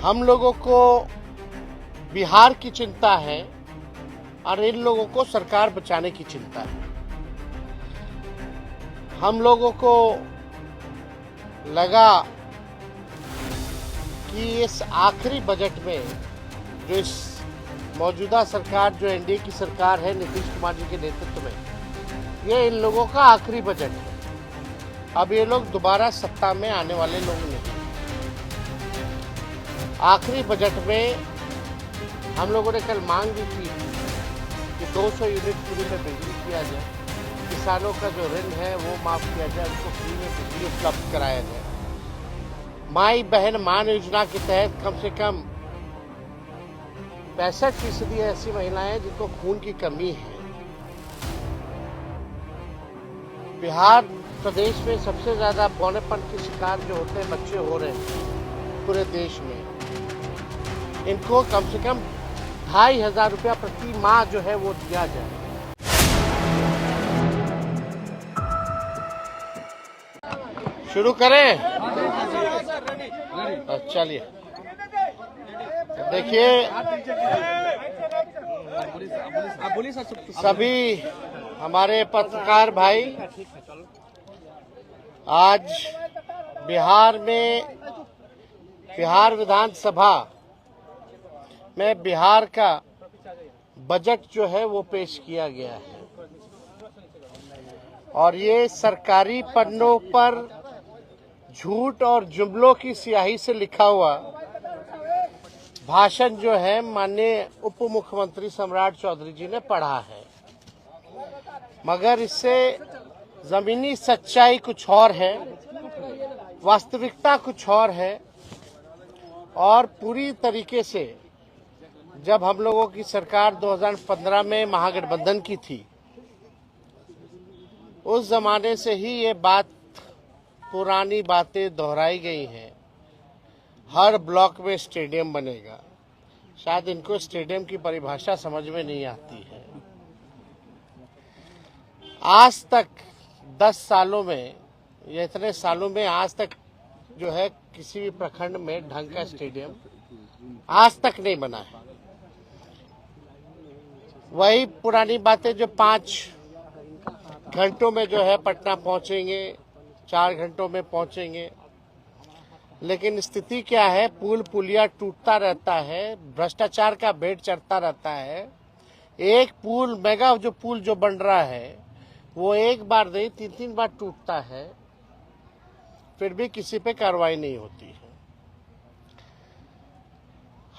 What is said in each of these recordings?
हम लोगों को बिहार की चिंता है और इन लोगों को सरकार बचाने की चिंता है। हम लोगों को लगा कि इस आखिरी बजट में जो इस मौजूदा सरकार जो एनडीए की सरकार है नीतीश कुमार जी के नेतृत्व में, ये इन लोगों का आखिरी बजट है। अब ये लोग दोबारा सत्ता में आने वाले लोग नहीं। आखिरी बजट में हम लोगों ने कल मांग भी की थी कि 200 यूनिट फ्री में बिजली किया जाए, किसानों का जो ऋण है वो माफ किया जाए, उनको फ्री में बिजली उपलब्ध कराया जाए। माई बहन मान योजना के तहत कम से कम 65% ऐसी महिलाएं जिनको खून की कमी है। बिहार प्रदेश में सबसे ज्यादा बौनेपन के शिकार जो होते हैं बच्चे हो रहे हैं पूरे देश में। इनको कम से कम 2500 रुपया प्रति माह जो है वो दिया जाए। शुरू करें? चलिए, देखिए सभी हमारे पत्रकार भाई, आज बिहार में बिहार विधानसभा में बिहार का बजट जो है वो पेश किया गया है और ये सरकारी पन्नों पर झूठ और जुमलों की स्याही से लिखा हुआ भाषण जो है माननीय उप मुख्यमंत्री सम्राट चौधरी जी ने पढ़ा है, मगर इससे जमीनी सच्चाई कुछ और है, वास्तविकता कुछ और है। और पूरी तरीके से जब हम लोगों की सरकार 2015 में महागठबंधन की थी, उस जमाने से ही ये बात पुरानी बातें दोहराई गई हैं। हर ब्लॉक में स्टेडियम बनेगा। शायद इनको स्टेडियम की परिभाषा समझ में नहीं आती है। आज तक 10 सालों में या इतने सालों में आज तक जो है किसी भी प्रखंड में ढंग का स्टेडियम आज तक नहीं बना है। वही पुरानी बातें जो 5 घंटों में जो है पटना पहुंचेंगे, 4 घंटों में पहुंचेंगे। लेकिन स्थिति क्या है, पुल पुलिया टूटता रहता है, भ्रष्टाचार का भेंट चढ़ता रहता है। एक पुल मेगा जो पुल जो बन रहा है वो एक बार नहीं 3-3 बार टूटता है, फिर भी किसी पे कार्रवाई नहीं होती है।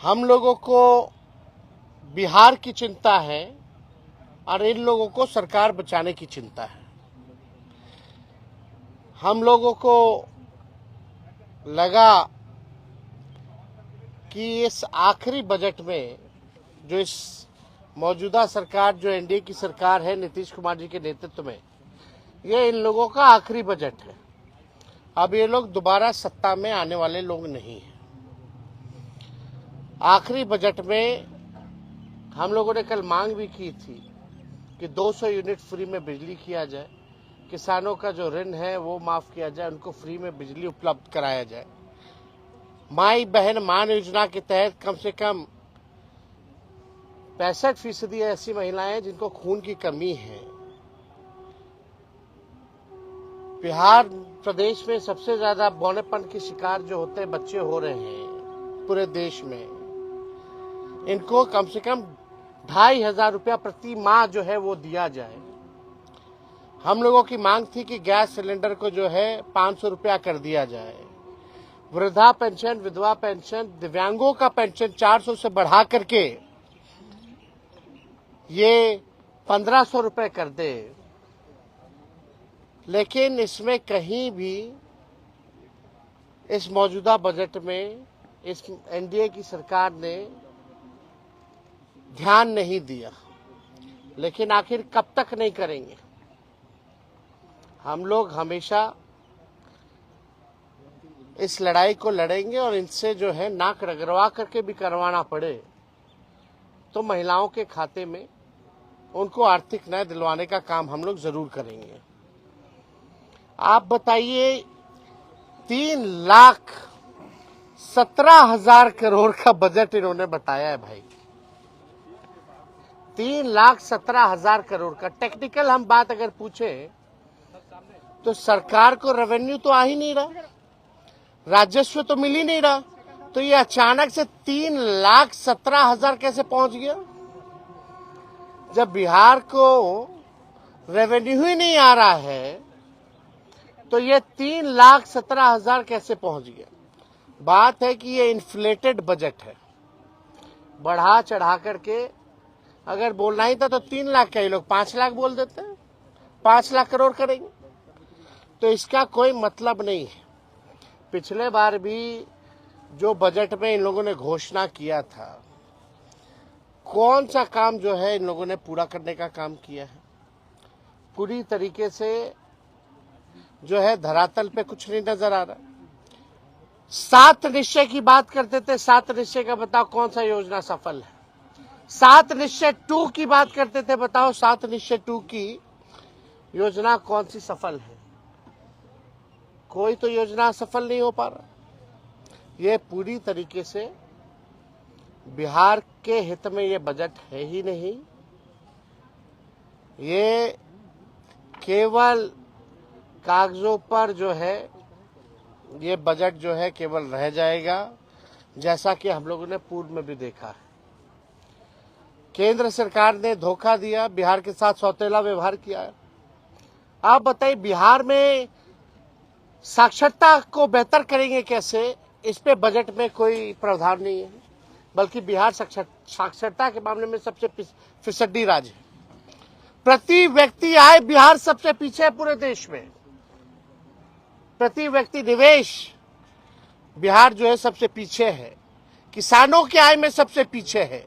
हम लोगों को बिहार की चिंता है और इन लोगों को सरकार बचाने की चिंता है। हम लोगों को लगा कि इस आखिरी बजट में जो इस मौजूदा सरकार जो एनडीए की सरकार है नीतीश कुमार जी के नेतृत्व में, ये इन लोगों का आखिरी बजट है। अब ये लोग दोबारा सत्ता में आने वाले लोग नहीं हैं। आखिरी बजट में हम लोगों ने कल मांग भी की थी कि 200 यूनिट फ्री में बिजली किया जाए, किसानों का जो ऋण है वो माफ किया जाए, उनको फ्री में बिजली उपलब्ध कराया जाए। माई बहन मान योजना के तहत कम से कम 65% ऐसी महिलाएं जिनको खून की कमी है। बिहार प्रदेश में सबसे ज्यादा बौनेपन के शिकार जो होते हैं बच्चे हो रहे हैं पूरे देश में। इनको कम से कम 2500 रुपया प्रति माह जो है वो दिया जाए। हम लोगों की मांग थी कि गैस सिलेंडर को जो है 500 रुपया कर दिया जाए। वृद्धा पेंशन, विधवा पेंशन, दिव्यांगों का पेंशन 400 से बढ़ा करके ये 1500 रुपए कर दे। लेकिन इसमें कहीं भी इस मौजूदा बजट में इस एनडीए की सरकार ने ध्यान नहीं दिया। लेकिन आखिर कब तक नहीं करेंगे? हम लोग हमेशा इस लड़ाई को लड़ेंगे और इनसे जो है नाक रगड़वा करके भी करवाना पड़े तो महिलाओं के खाते में उनको आर्थिक न्याय दिलवाने का काम हम लोग जरूर करेंगे। आप बताइए, 3 लाख 17,000 करोड़ का बजट इन्होंने बताया है भाई। 3,17,000 करोड़ का। टेक्निकल हम बात अगर पूछे तो सरकार को रेवेन्यू तो आ ही नहीं रहा, राजस्व तो मिल ही नहीं रहा, तो ये अचानक से 3,17,000 कैसे पहुंच गया? जब बिहार को रेवेन्यू ही नहीं आ रहा है तो ये 3,17,000 कैसे पहुंच गया? बात है कि ये इन्फ्लेटेड बजट है, बढ़ा चढ़ा करके अगर बोलना ही था तो 3 लाख का ही लोग 5 लाख बोल देते हैं, 5 लाख करोड़ करेंगे, तो इसका कोई मतलब नहीं है। पिछले बार भी जो बजट में इन लोगों ने घोषणा किया था, कौन सा काम जो है इन लोगों ने पूरा करने का काम किया है? पूरी तरीके से जो है धरातल पे कुछ नहीं नजर आ रहा। 7 निश्चय की बात करते थे, 7 निश्चय का बताओ कौन सा योजना सफल है? 7 निश्चय 2 की बात करते थे, बताओ 7 निश्चय 2 की योजना कौन सी सफल है? कोई तो योजना सफल नहीं हो पा रहा। ये पूरी तरीके से बिहार के हित में ये बजट है ही नहीं। ये केवल कागजों पर जो है ये बजट जो है केवल रह जाएगा, जैसा कि हम लोगों ने पूर्व में भी देखा है। केंद्र सरकार ने धोखा दिया, बिहार के साथ सौतेला व्यवहार किया है। आप बताइए बिहार में साक्षरता को बेहतर करेंगे कैसे? इस पे बजट में कोई प्रावधान नहीं है, बल्कि बिहार साक्षरता के मामले में सबसे फिसड्डी राज्य है। प्रति व्यक्ति आय बिहार सबसे पीछे है पूरे देश में। प्रति व्यक्ति निवेश बिहार जो है सबसे पीछे है। किसानों की आय में सबसे पीछे है।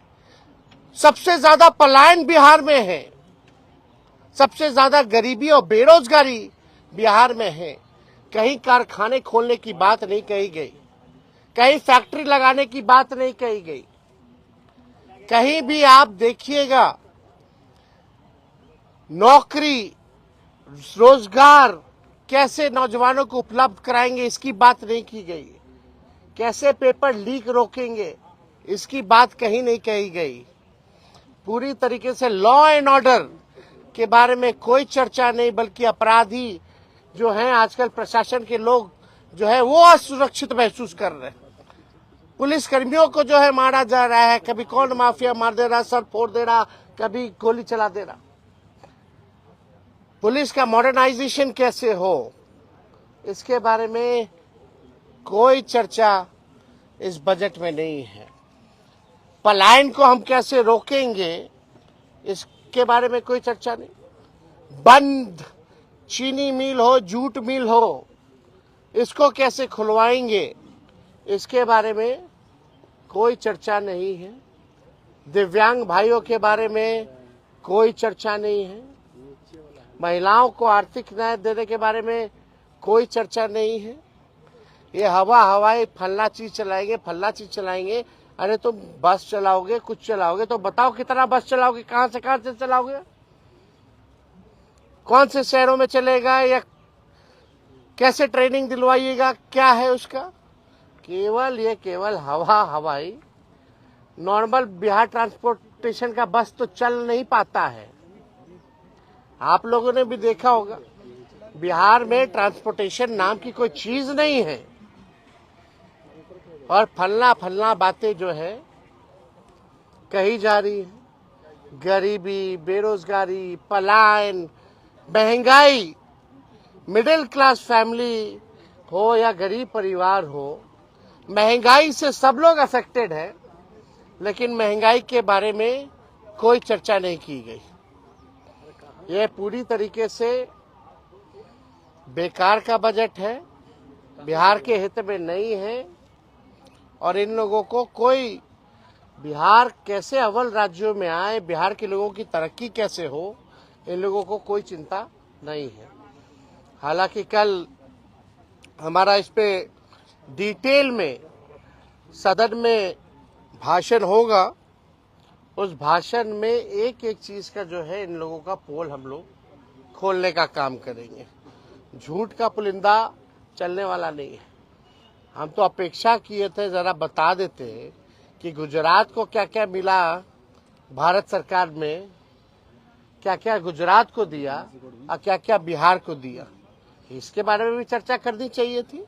सबसे ज्यादा पलायन बिहार में है। सबसे ज्यादा गरीबी और बेरोजगारी बिहार में है। कहीं कारखाने खोलने की बात नहीं कही गई, कहीं फैक्ट्री लगाने की बात नहीं कही गई। कहीं भी आप देखिएगा नौकरी, रोजगार कैसे नौजवानों को उपलब्ध कराएंगे इसकी बात नहीं की गई। कैसे पेपर लीक रोकेंगे इसकी बात कहीं नहीं कही गई। पूरी तरीके से लॉ एंड ऑर्डर के बारे में कोई चर्चा नहीं, बल्कि अपराधी जो हैं आजकल प्रशासन के लोग जो है वो असुरक्षित महसूस कर रहे हैं। पुलिस कर्मियों को जो है मारा जा रहा है, कभी कौन माफिया मार दे रहा, सर फोड़ दे रहा, कभी गोली चला दे रहा। पुलिस का मॉडर्नाइजेशन कैसे हो इसके बारे में कोई चर्चा इस बजट में नहीं है। पलायन को हम कैसे रोकेंगे इसके बारे में कोई चर्चा नहीं। बंद चीनी मिल हो, जूट मिल हो, इसको कैसे खुलवाएंगे इसके बारे में कोई चर्चा नहीं है। दिव्यांग भाइयों के बारे में कोई चर्चा नहीं है। महिलाओं को आर्थिक न्याय देने के बारे में कोई चर्चा नहीं है। ये हवाई फलना चीज चलाएंगे, फलना चीज चलाएंगे। अरे तुम बस चलाओगे, कुछ चलाओगे तो बताओ कितना बस चलाओगे, कहां से चलाओगे, कौन से शहरों में चलेगा, या कैसे ट्रेनिंग दिलवाइएगा, क्या है उसका? केवल हवाई नॉर्मल बिहार ट्रांसपोर्टेशन का बस तो चल नहीं पाता है। आप लोगों ने भी देखा होगा बिहार में ट्रांसपोर्टेशन नाम की कोई चीज नहीं है। और फलना बातें जो है कही जा रही है। गरीबी, बेरोजगारी, पलायन, महंगाई, मिडिल क्लास फैमिली हो या गरीब परिवार हो, महंगाई से सब लोग अफेक्टेड है, लेकिन महंगाई के बारे में कोई चर्चा नहीं की गई। यह पूरी तरीके से बेकार का बजट है, बिहार के हित में नहीं है। और इन लोगों को कोई बिहार कैसे अव्वल राज्यों में आए, बिहार के लोगों की तरक्की कैसे हो, इन लोगों को कोई चिंता नहीं है। हालांकि कल हमारा इस पे डिटेल में सदन में भाषण होगा। उस भाषण में एक एक चीज का जो है इन लोगों का पोल हम लोग खोलने का काम करेंगे। झूठ का पुलिंदा चलने वाला नहीं है। हम तो अपेक्षा किए थे जरा बता देते कि गुजरात को क्या क्या मिला भारत सरकार में, क्या क्या गुजरात को दिया और क्या क्या बिहार को दिया, इसके बारे में भी चर्चा करनी चाहिए थी।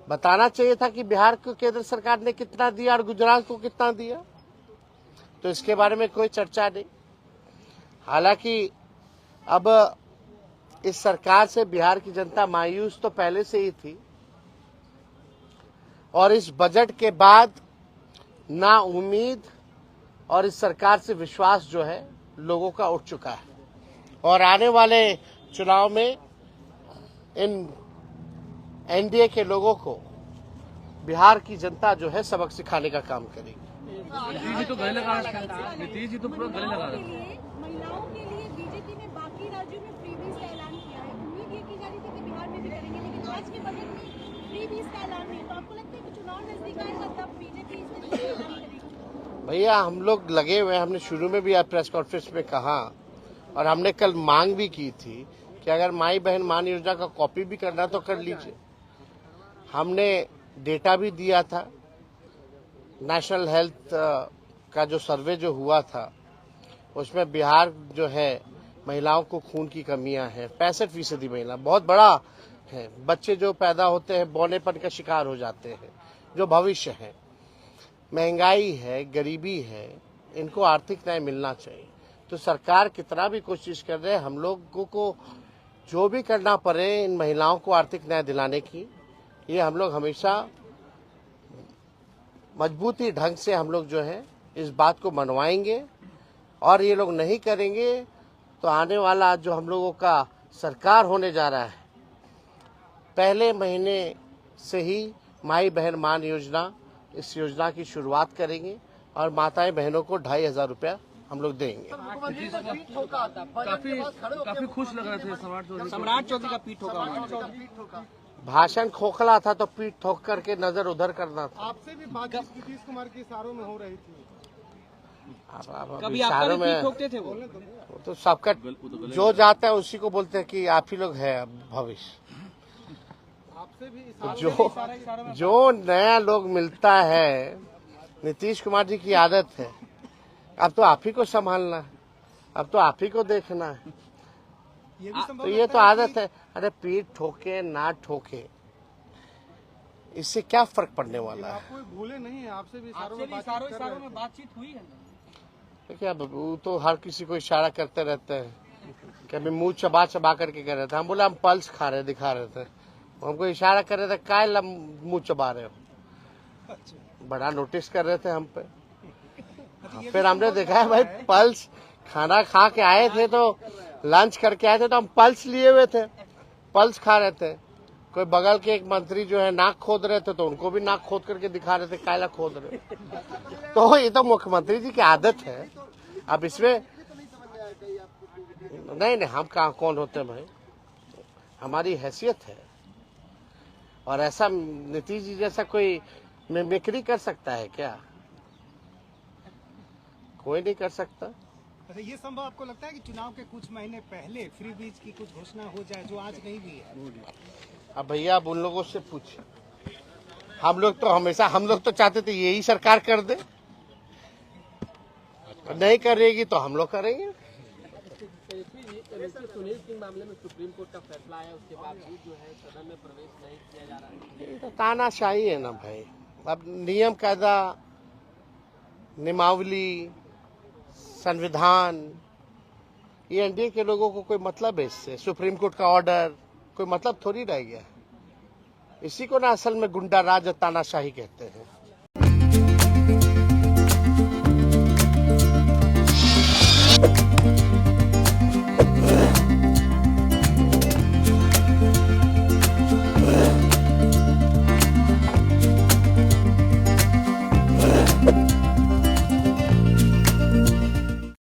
बताना चाहिए था कि बिहार को केंद्र सरकार ने कितना दिया और गुजरात को कितना दिया, तो इसके बारे में कोई चर्चा नहीं। हालांकि अब इस सरकार से बिहार की जनता मायूस तो पहले से ही थी और इस बजट के बाद ना उम्मीद और इस सरकार से विश्वास जो है लोगों का उठ चुका है और आने वाले चुनाव में इन एनडीए के लोगों को बिहार की जनता जो है सबक सिखाने का काम करेगी। नीतीश जी तो गले लगा रहे हैं, नीतीश जी तो पूरा गले लगा रहे हैं। महिलाओं के लिए बीजेपी ने बाकी राज्यों में फ्रीबीज का ऐलान किया है। उम्मीद ये की जा रही थी कि बिहार में भी करेंगे, लेकिन आज के बजट में फ्रीबीज का ऐलान नहीं। तो आपको लगता है कि चुनाव नजदीक आएगा तब बीजेपी इसमें ऐलान करेगी? भैया हम लोग लगे हुए, हमने शुरू में भी प्रेस कॉन्फ्रेंस में कहा और हमने कल मांग भी की थी कि अगर माई बहन मान योजना का कॉपी भी करना तो कर लीजिए। हमने डेटा भी दिया था, नेशनल हेल्थ का जो सर्वे जो हुआ था उसमें बिहार जो है महिलाओं को खून की कमियां हैं, 65% महिला, बहुत बड़ा है। बच्चे जो पैदा होते हैं बौनेपन का शिकार हो जाते हैं, जो भविष्य है। महंगाई है, गरीबी है, इनको आर्थिक न्याय मिलना चाहिए। तो सरकार कितना भी कोशिश कर रहे हैं, हम लोगों को जो भी करना पड़े इन महिलाओं को आर्थिक न्याय दिलाने की, ये हम लोग हमेशा मजबूती ढंग से हम लोग जो है इस बात को मनवाएंगे और ये लोग नहीं करेंगे तो आने वाला जो हम लोगों का सरकार होने जा रहा है, पहले महीने से ही माई बहन मान योजना, इस योजना की शुरुआत करेंगे और माताएं बहनों को 2500 रुपया हम लोग देंगे। काफी खुश लग रहे थे सम्राट चौधरी का पीठ ठोका। भाषण खोखला था तो पीठ ठोक करके नजर उधर करना था। आपसे भी बातचीत नीतीश कुमार के इशारों में हो रही थी। कभी इशारों में ठोकते थे वो तो सबका जो जाता है उसी को बोलते हैं कि आप ही लोग हैं अब भविष्य। आपसे भी तो जो नया लोग मिलता है, नीतीश कुमार जी की आदत है, अब तो आप ही को संभालना है, अब तो आप ही को देखना है। तो ये तो आदत है। अरे पीठ ठोके ना ठोके, इससे क्या फर्क पड़ने वाला है? आपको भूले नहीं है, आपसे भी इशारों में बातचीत हुई है। देखिए अब वो तो हर किसी को इशारा करते रहते हैं, कभी मुंह चबा चबा करके कह रहे थे। हम बोले हम पल्स खा रहे, दिखा रहे थे, हमको इशारा कर रहे थे, काय मुंह चबा रहे हो, बड़ा नोटिस कर रहे थे हम पे। फिर हमने देखा है भाई पल्स, खाना खा के आए थे तो लंच करके आए थे तो हम पल्स लिए हुए थे, पल्स खा रहे थे। कोई बगल के एक मंत्री जो है नाक खोद रहे थे तो उनको भी नाक खोद करके दिखा रहे थे, कायला खोद रहे। तो ये तो मुख्यमंत्री जी की आदत है। अब इसमें नहीं, हम कहाँ कौन होते हैं भाई, हमारी हैसियत है। और ऐसा नीतीश जी जैसा कोई मिमिक्री कर सकता है क्या? कोई नहीं कर सकता। अच्छा, ये संभव आपको लगता है कि चुनाव के कुछ महीने पहले फ्री बीज की कुछ घोषणा हो जाए जो आज नहीं हुई है? अब भैया आप उन लोगों से पूछिए, हम लोग तो चाहते थे यही सरकार कर दे, नहीं करेगी तो हम लोग करेंगे। सुनील सिंह मामले में सुप्रीम कोर्ट का फैसला आया, उसके बाद भी जो है सदन में प्रवेश नहीं किया जा रहा है। ये तो तानाशाही है ना भाई। अब नियम कायदा, नियमावली, संविधान, ये एनडीए के लोगों को कोई मतलब है इससे? सुप्रीम कोर्ट का ऑर्डर कोई मतलब थोड़ी रह गया। इसी को ना असल में गुंडा राज और तानाशाही कहते हैं।